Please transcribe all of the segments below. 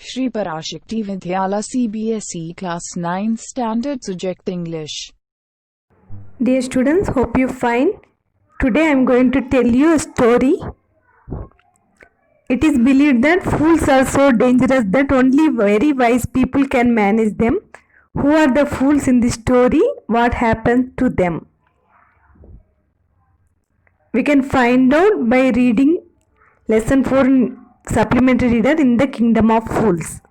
Shri Parashakti Vidyala CBSE Class 9 Standard Subject English. Dear students, hope you fine. Today I am going to tell you a story. It is believed that fools are so dangerous that only very wise people can manage them. Who are the fools in this story? What happened to them? We can find out by reading lesson 4 in supplementary reader in the Kingdom of Fools.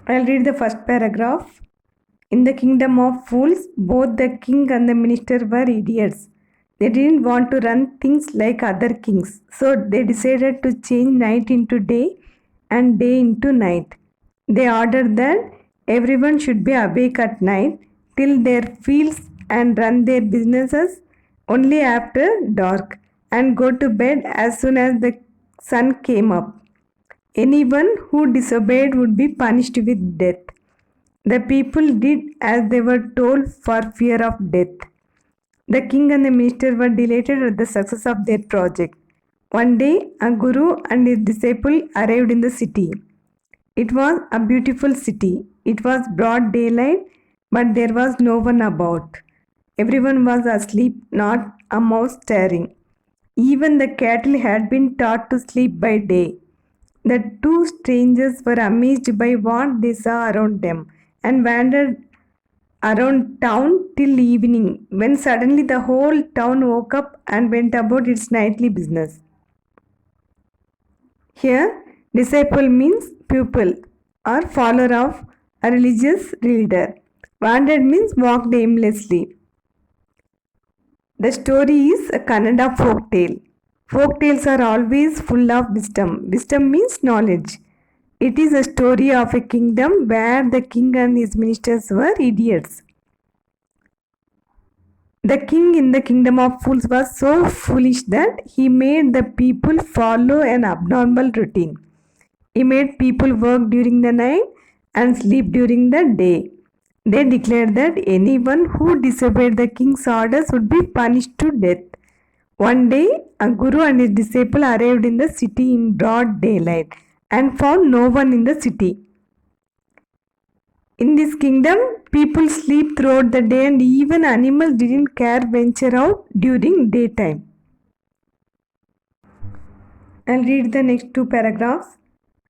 I will read the first paragraph. In the kingdom of fools, both the king and the minister were idiots. They didn't want to run things like other kings, so they decided to change night into day and day into night. They ordered that everyone should be awake at night, till their fields and run their businesses only after dark, and go to bed as soon as the sun came up. Anyone who disobeyed would be punished with death. The people did as they were told for fear of death. The king and the minister were delighted at the success of their project. One day, a guru and his disciple arrived in the city. It was a beautiful city. It was broad daylight, but there was no one about. Everyone was asleep, not a mouse stirring. Even the cattle had been taught to sleep by day. The two strangers were amazed by what they saw around them and wandered around town till evening, when suddenly the whole town woke up and went about its nightly business. Here, disciple means pupil or follower of a religious leader. Wandered means walked aimlessly. The story is a Kannada folk tale. Folk tales are always full of wisdom. Wisdom means knowledge. It is a story of a kingdom where the king and his ministers were idiots. The king in the kingdom of fools was so foolish that he made the people follow an abnormal routine. He made people work during the night and sleep during the day. They declared that anyone who disobeyed the king's orders would be punished to death. One day, a guru and his disciple arrived in the city in broad daylight and found no one in the city. In this kingdom, people sleep throughout the day and even animals didn't care venture out during daytime. I'll read the next two paragraphs.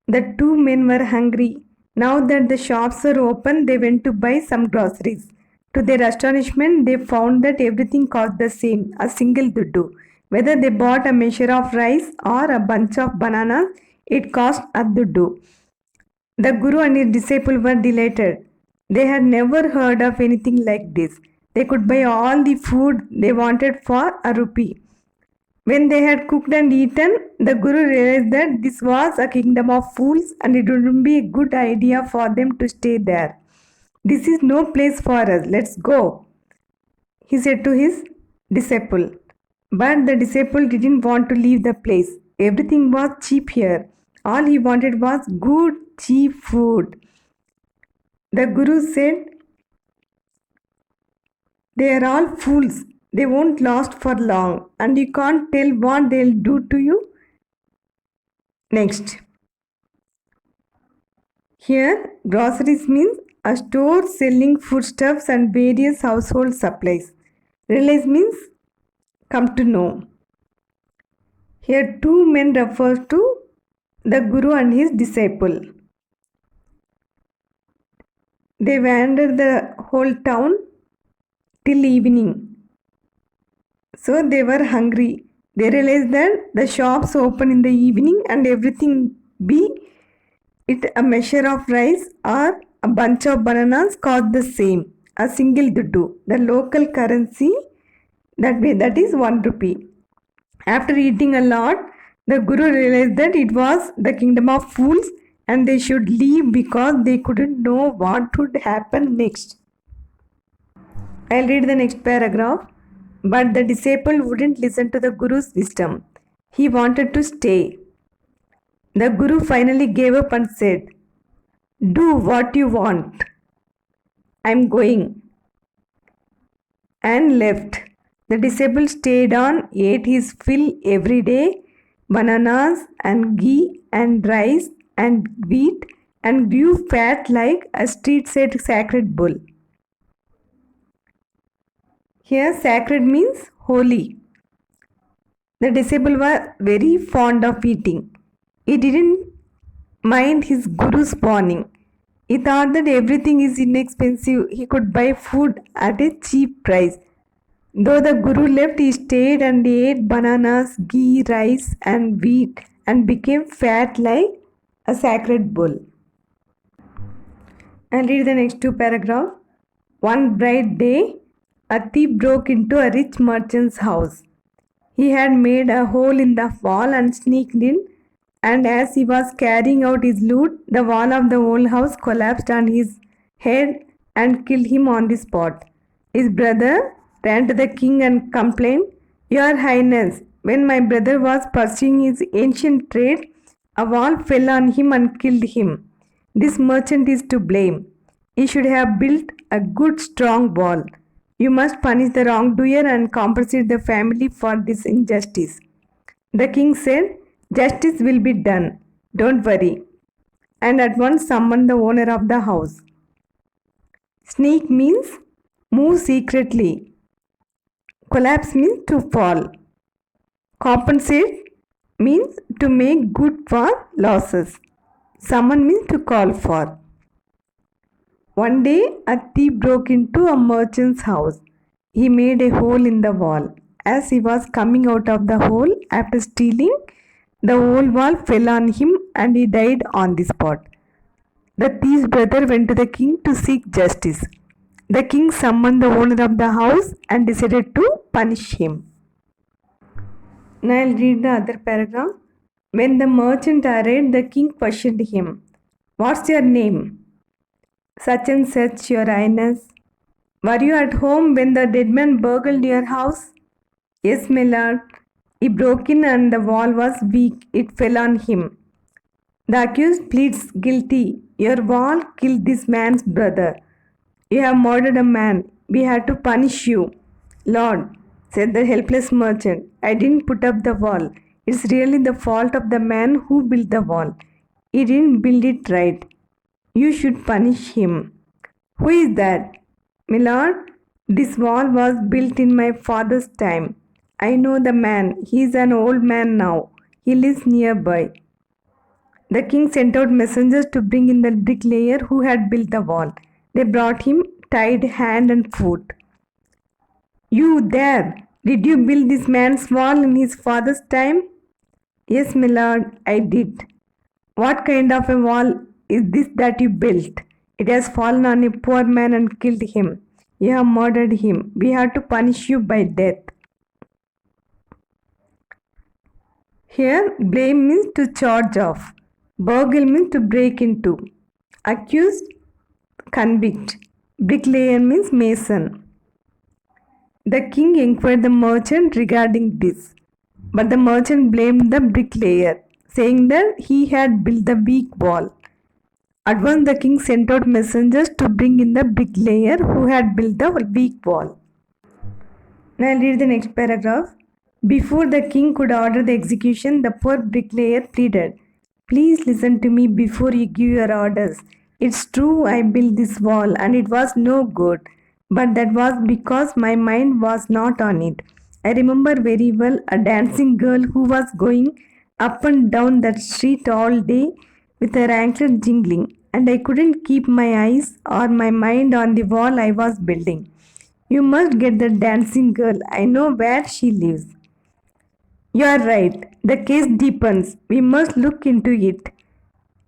The two men were hungry. Now that the shops were open, they went to buy some groceries. To their astonishment, they found that everything cost the same, a single duddu. Whether they bought a measure of rice or a bunch of bananas, it cost a duddu. The guru and his disciple were delighted. They had never heard of anything like this. They could buy all the food they wanted for a rupee. When they had cooked and eaten, the guru realized that this was a kingdom of fools and it wouldn't be a good idea for them to stay there. This is no place for us. Let's go, he said to his disciple. But the disciple didn't want to leave the place. Everything was cheap here. All he wanted was good, cheap food. The guru said, "They are all fools. They won't last for long, and you can't tell what they'll do to you next." Here, groceries means a store selling foodstuffs and various household supplies. Realize means come to know. Here, two men refers to the guru and his disciple. They wandered the whole town till evening. So they were hungry. They realized that the shops open in the evening and everything, be it a measure of rice or a bunch of bananas, cost the same, a single duddu, the local currency, that is 1 rupee. After eating a lot, the guru realized that it was the kingdom of fools and they should leave because they couldn't know what would happen next. I'll read the next paragraph. But the disciple wouldn't listen to the guru's wisdom. He wanted to stay. The guru finally gave up and said, "Do what you want. I'm going," and left. The disciple stayed on, ate his fill every day, bananas and ghee and rice and wheat and grew fat like a street-set sacred bull. Here, sacred means holy. The disciple was very fond of eating. He didn't mind his guru's warning. He thought that everything is inexpensive. He could buy food at a cheap price. Though the guru left, he stayed and ate bananas, ghee, rice, and wheat and became fat like a sacred bull. And read the next two paragraphs. One bright day, a thief broke into a rich merchant's house. He had made a hole in the wall and sneaked in, and as he was carrying out his loot, the wall of the old house collapsed on his head and killed him on the spot. His brother ran to the king and complained, "Your Highness, when my brother was pursuing his ancient trade, a wall fell on him and killed him. This merchant is to blame. He should have built a good strong wall. You must punish the wrongdoer and compensate the family for this injustice." The king said, "Justice will be done. Don't worry," and at once summoned the owner of the house. Sneak means move secretly. Collapse means to fall. Compensate means to make good for losses. Summon means to call for. One day, a thief broke into a merchant's house. He made a hole in the wall. As he was coming out of the hole after stealing, the whole wall fell on him and he died on the spot. The thief's brother went to the king to seek justice. The king summoned the owner of the house and decided to punish him. Now I'll read the other paragraph. When the merchant arrived, the king questioned him, "What's your name?" "Such and such, your highness." "Were you at home when the dead man burgled your house?" "Yes, my lord. He broke in and the wall was weak. It fell on him." The accused pleads guilty. "Your wall killed this man's brother. You have murdered a man. We had to punish you." "Lord," said the helpless merchant, "I didn't put up the wall. It's really the fault of the man who built the wall. He didn't build it right. You should punish him." "Who is that?" "My lord, this wall was built in my father's time. I know the man. He is an old man now. He lives nearby." The king sent out messengers to bring in the bricklayer who had built the wall. They brought him tied hand and foot. "You there! Did you build this man's wall in his father's time?" "Yes, my lord, I did." "What kind of a wall is this that you built? It has fallen on a poor man and killed him. You have murdered him. We have to punish you by death." Here, blame means to charge off. Burgle means to break into. Accused, convict. Bricklayer means mason. The king inquired the merchant regarding this, but the merchant blamed the bricklayer, saying that he had built the weak wall. At once the king sent out messengers to bring in the bricklayer who had built the weak wall. Now I'll read the next paragraph. Before the king could order the execution, the poor bricklayer pleaded, "Please listen to me before you give your orders. It's true I built this wall and it was no good, but that was because my mind was not on it. I remember very well a dancing girl who was going up and down that street all day with her anklet jingling, and I couldn't keep my eyes or my mind on the wall I was building. You must get the dancing girl. I know where she lives." "You are right. The case deepens. We must look into it.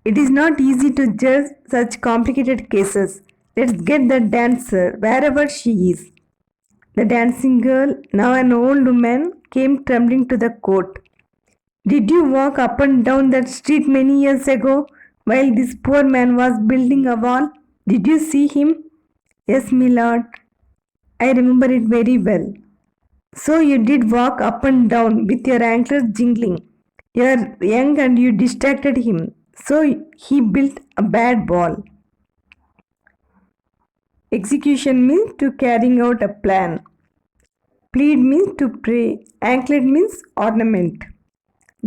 It is not easy to judge such complicated cases. Let's get the dancer wherever she is." The dancing girl, now an old woman, came trembling to the court. "Did you walk up and down that street many years ago while this poor man was building a wall? Did you see him?" "Yes, my lord. I remember it very well." "So you did walk up and down with your anklets jingling. You are young and you distracted him. So he built a bad wall." Execution means to carrying out a plan. Plead means to pray. Anklet means ornament.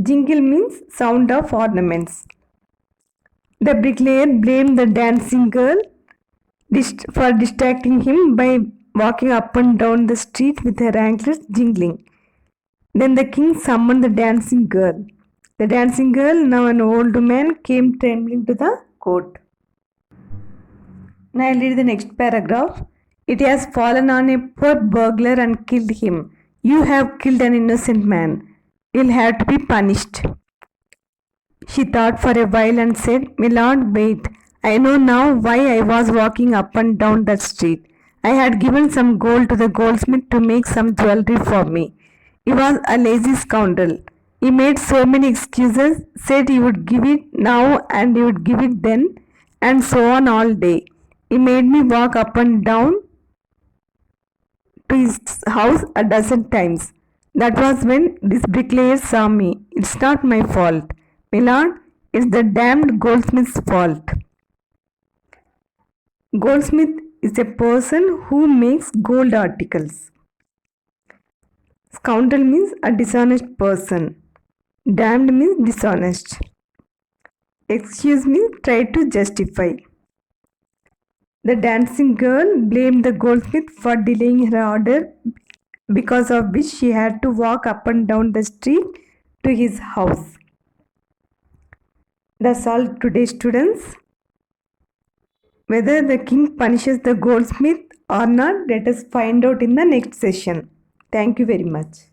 Jingle means sound of ornaments. The bricklayer blamed the dancing girl for distracting him by walking up and down the street with her anklets jingling. Then the king summoned the dancing girl. The dancing girl, now an old man, came trembling to the court. Now I'll read the next paragraph. It has fallen on a poor burglar and killed him. You have killed an innocent man. You'll have to be punished. She thought for a while and said, My lord, wait. I know now why I was walking up and down that street. I had given some gold to the goldsmith to make some jewelry for me. He was a lazy scoundrel. He made so many excuses, said he would give it now and he would give it then, and so on all day. He made me walk up and down to his house a dozen times. That was when this bricklayer saw me. It's not my fault. My lord, it's the damned goldsmith's fault. Goldsmith is a person who makes gold articles. Scoundrel means a dishonest person. Damned means dishonest. Excuse means try to justify. The dancing girl blamed the goldsmith for delaying her order, because of which she had to walk up and down the street to his house. That's all today, students. Whether the king punishes the goldsmith or not, let us find out in the next session. Thank you very much.